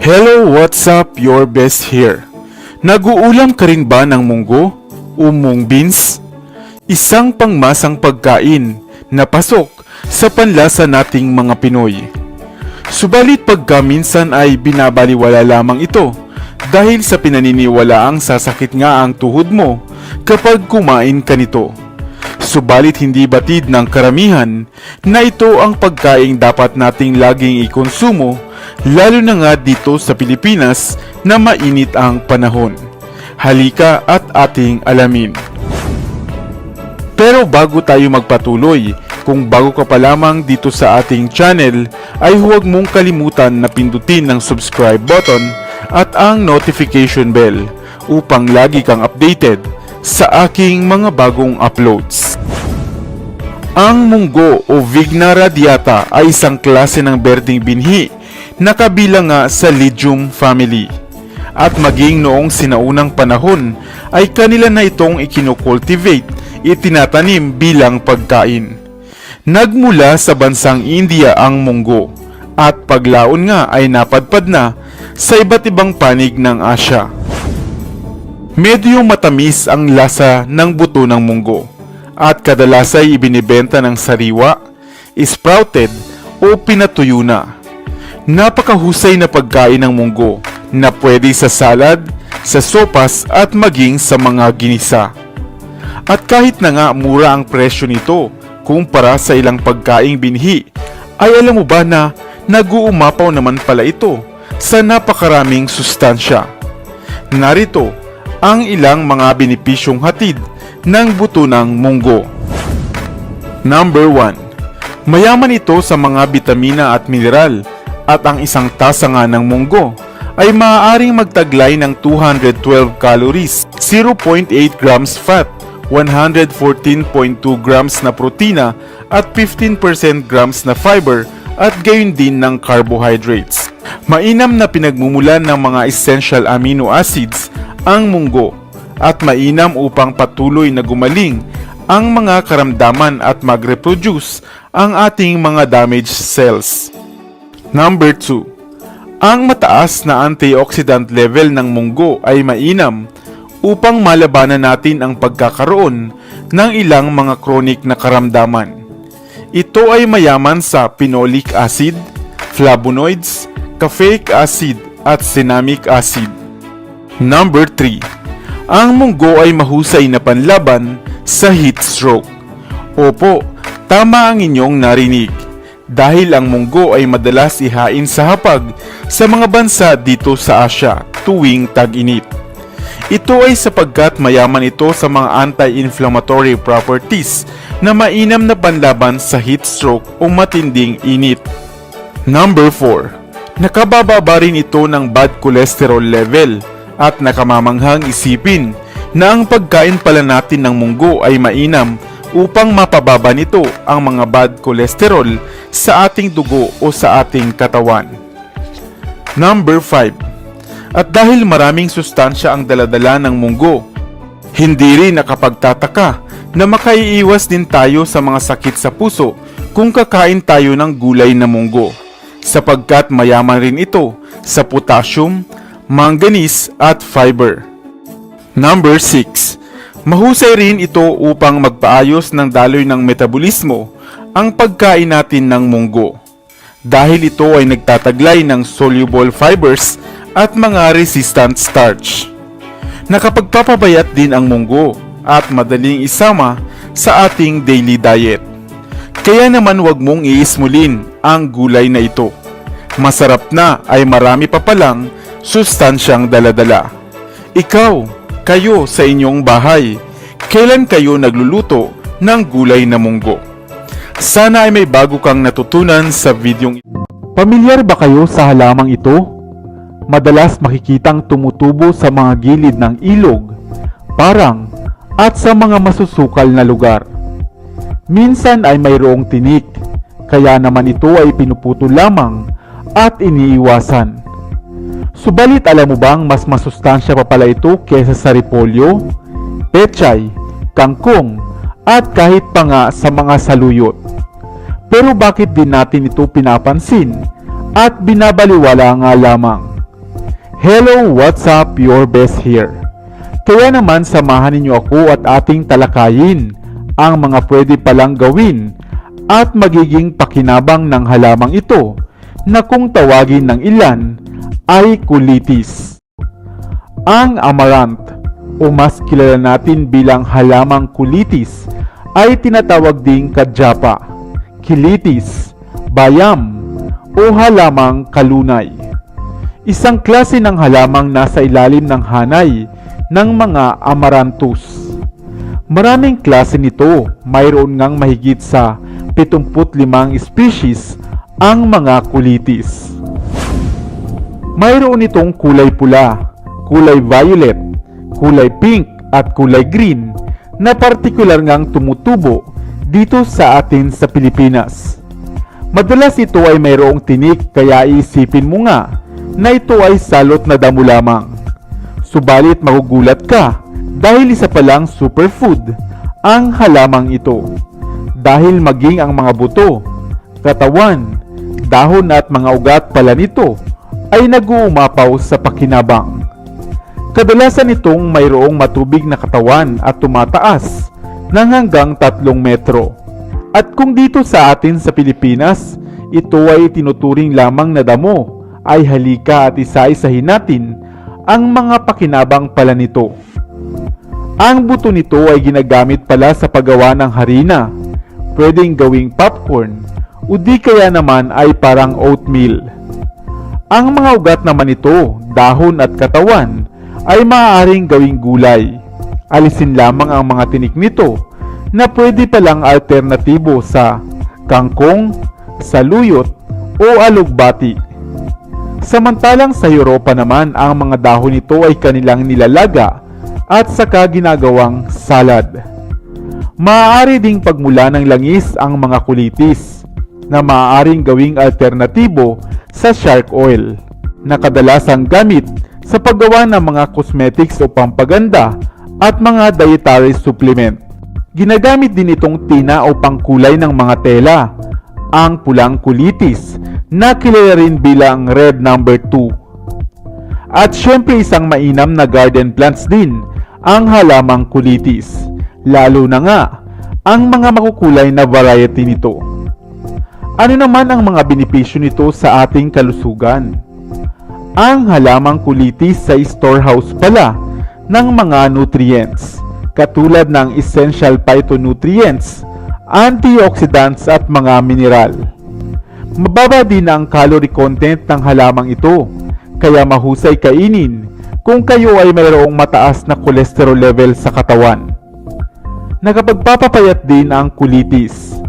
Hello, what's up? Your best here. Nag-uulam ka rin ba ng munggo o mung beans? Isang pangmasang pagkain na pasok sa panlasa nating mga Pinoy. Subalit pagka minsan ay binabaliwala lamang ito dahil sa pinaniniwalaang sasakit nga ang tuhod mo kapag kumain ka nito. Subalit hindi batid ng karamihan na ito ang pagkain dapat nating laging ikonsumo, lalo na nga dito sa Pilipinas na mainit ang panahon. Halika at ating alamin. Pero bago tayo magpatuloy, kung bago ka pa lamang dito sa ating channel, ay huwag mong kalimutan na pindutin ang subscribe button at ang notification bell upang lagi kang updated sa aking mga bagong uploads. Ang munggo o Vigna radiata ay isang klase ng berdeng binhi na kabilang nga sa legume family. At maging noong sinaunang panahon ay kanila na itong ikinocultivate, itinatanim bilang pagkain. Nagmula sa bansang India ang munggo at paglaon nga ay napadpad na sa iba't ibang panig ng Asya. Medyo matamis ang lasa ng buto ng munggo at kadalas ay ibinibenta ng sariwa, sprouted o pinatuyo na. Napakahusay na pagkain ng munggo na pwede sa salad, sa sopas at maging sa mga ginisa. At kahit na nga mura ang presyo nito kumpara sa ilang pagkaing binhi, ay alam mo ba na nag-uumapaw naman pala ito sa napakaraming sustansya. Narito ang ilang mga benepisyong hatid ng buto ng munggo. Number 1. Mayaman ito sa mga bitamina at mineral at ang isang tasa nga ng munggo ay maaaring magtaglay ng 212 calories, 0.8 grams fat, 114.2 grams na protina at 15% grams na fiber at gayon din ng carbohydrates. Mainam na pinagmumulan ng mga essential amino acids ang munggo at mainam upang patuloy na gumaling ang mga karamdaman at mag-reproduce ang ating mga damaged cells. Number 2. Ang mataas na antioxidant level ng munggo ay mainam upang malabanan natin ang pagkakaroon ng ilang mga chronic na karamdaman. Ito ay mayaman sa phenolic acid, flavonoids, caffeic acid at cinnamic acid. Number 3. Ang munggo ay mahusay na panlaban sa heat stroke. Opo, tama ang inyong narinig. Dahil ang munggo ay madalas ihain sa hapag sa mga bansa dito sa Asya tuwing tag-init. Ito ay sapagkat mayaman ito sa mga anti-inflammatory properties na mainam na panlaban sa heat stroke o matinding init. Number 4. Nakabababa rin ito ng bad cholesterol level at nakamamanghang isipin na ang pagkain pala natin ng munggo ay mainam upang mapababa nito ang mga bad cholesterol sa ating dugo o sa ating katawan. Number 5. At dahil maraming sustansya ang daladala ng munggo, hindi rin nakapagtataka na makaiiwas din tayo sa mga sakit sa puso kung kakain tayo ng gulay na munggo, sapagkat mayaman rin ito sa potassium, manganese at fiber. Number 6. Mahusay rin ito upang magpaayos ng daloy ng metabolismo ang pagkain natin ng munggo, dahil ito ay nagtataglay ng soluble fibers at mga resistant starch. Nakapagpapabayat din ang munggo at madaling isama sa ating daily diet. Kaya naman wag mong iismulin ang gulay na ito. Masarap na ay marami pa palang sustansyang daladala. Ikaw, kayo sa inyong bahay, kailan kayo nagluluto ng gulay na munggo? Sana ay may bago kang natutunan sa videong ito. Pamilyar ba kayo sa halamang ito? Madalas makikitang tumutubo sa mga gilid ng ilog, parang at sa mga masusukal na lugar. Minsan ay mayroong tinik, kaya naman ito ay pinuputol lamang at iniiwasan. Subalit alam mo bang mas masustansya pa pala ito kaysa sa repolyo, pechay, kangkong at kahit pa nga sa mga saluyot. Pero bakit din natin ito pinapansin at binabaliwala nga lamang? Hello, what's up? Your best here. Kaya naman samahan ninyo ako at ating talakayin ang mga pwede palang gawin at magiging pakinabang ng halamang ito na kung tawagin ng ilan ay kulitis. Ang amaranth o mas kilala natin bilang halamang kulitis ay tinatawag ding kadyapa, kilitis, bayam o halamang kalunay. Isang klase ng halamang nasa ilalim ng hanay ng mga amaranthus. Maraming klase nito, mayroon ngang mahigit sa 75 species ang mga kulitis. Mayroon itong kulay pula, kulay violet, kulay pink at kulay green na partikular ngang tumutubo dito sa atin sa Pilipinas. Madalas ito ay mayroong tinik kaya isipin mo nga na ito ay salot na damo lamang. Subalit magugulat ka dahil isa palang superfood ang halamang ito. Dahil maging ang mga buto, katawan, dahon at mga ugat pala nito ay nag-uumapaw sa pakinabang. Kadalasan itong mayroong matubig na katawan at tumataas ng hanggang 3 metro. At kung dito sa atin sa Pilipinas, ito ay tinuturing lamang na damo, ay halika at isa-isahin natin ang mga pakinabang pala nito. Ang buto nito ay ginagamit pala sa paggawa ng harina, pwedeng gawing popcorn, o di kaya naman ay parang oatmeal. Ang mga ugat naman nito, dahon at katawan, ay maaaring gawing gulay. Alisin lamang ang mga tinik nito na pwede palang alternatibo sa kangkong, saluyot o alugbati. Samantalang sa Europa naman, ang mga dahon nito ay kanilang nilalaga at saka ginagawang salad. Maaari ding pagmula ng langis ang mga kulitis na maaaring gawing alternatibo sa shark oil na kadalasang gamit sa paggawa ng mga cosmetics o pampaganda at mga dietary supplement. Ginagamit din itong tina o pangkulay ng mga tela, ang pulang kulitis na kilala rin bilang red number 2. At syempre isang mainam na garden plants din ang halamang kulitis, lalo na nga ang mga makukulay na variety nito. Ano naman ang mga benepisyo nito sa ating kalusugan? Ang halamang kulitis sa storehouse pala ng mga nutrients, katulad ng essential phytonutrients, antioxidants at mga mineral. Mababa din ang calorie content ng halamang ito, kaya mahusay kainin kung kayo ay mayroong mataas na cholesterol level sa katawan. Nakapagpapapayat din ang kulitis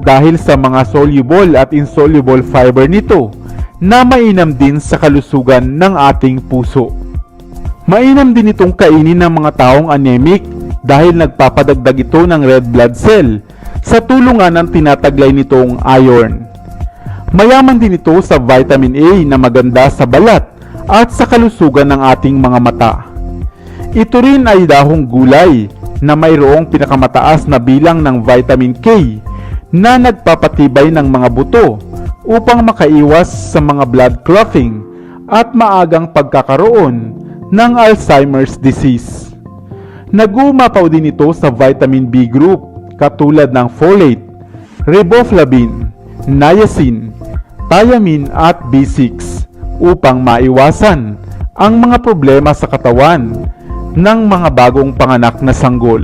dahil sa mga soluble at insoluble fiber nito na mainam din sa kalusugan ng ating puso. Mainam din itong kainin ng mga taong anemic dahil nagpapadagdag ito ng red blood cell sa tulungan ng tinataglay nitong iron. Mayaman din ito sa vitamin A na maganda sa balat at sa kalusugan ng ating mga mata. Ito rin ay dahong gulay na mayroong pinakamataas na bilang ng vitamin K na nagpapatibay ng mga buto upang makaiwas sa mga blood clotting at maagang pagkakaroon ng Alzheimer's disease. Nag-uumapaw din ito sa vitamin B group katulad ng folate, riboflavin, niacin, thiamine at B6 upang maiwasan ang mga problema sa katawan ng mga bagong panganak na sanggol.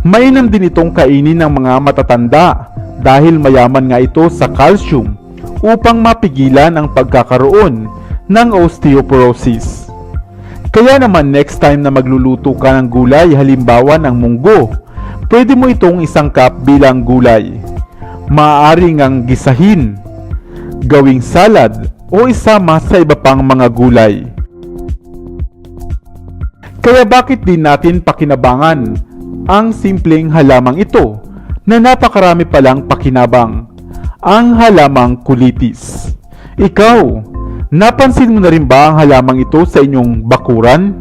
Mainam din itong kainin ng mga matatanda dahil mayaman nga ito sa calcium upang mapigilan ang pagkakaroon ng osteoporosis. Kaya naman next time na magluluto ka ng gulay, halimbawa ng munggo, pwede mo itong isang cup bilang gulay. Maaari ngang gisahin, gawing salad o isama sa iba pang mga gulay. Kaya bakit din natin pakinabangan ang simpleng halamang ito na napakarami palang pakinabang, ang halamang kulitis. Ikaw, napansin mo na rin ba ang halamang ito sa inyong bakuran?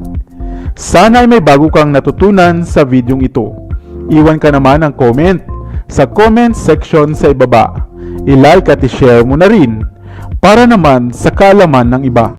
Sana ay may bago kang natutunan sa videong ito. Iwan ka naman ng comment sa comment section sa ibaba. I-like at i-share mo na rin para naman sa kaalaman ng iba.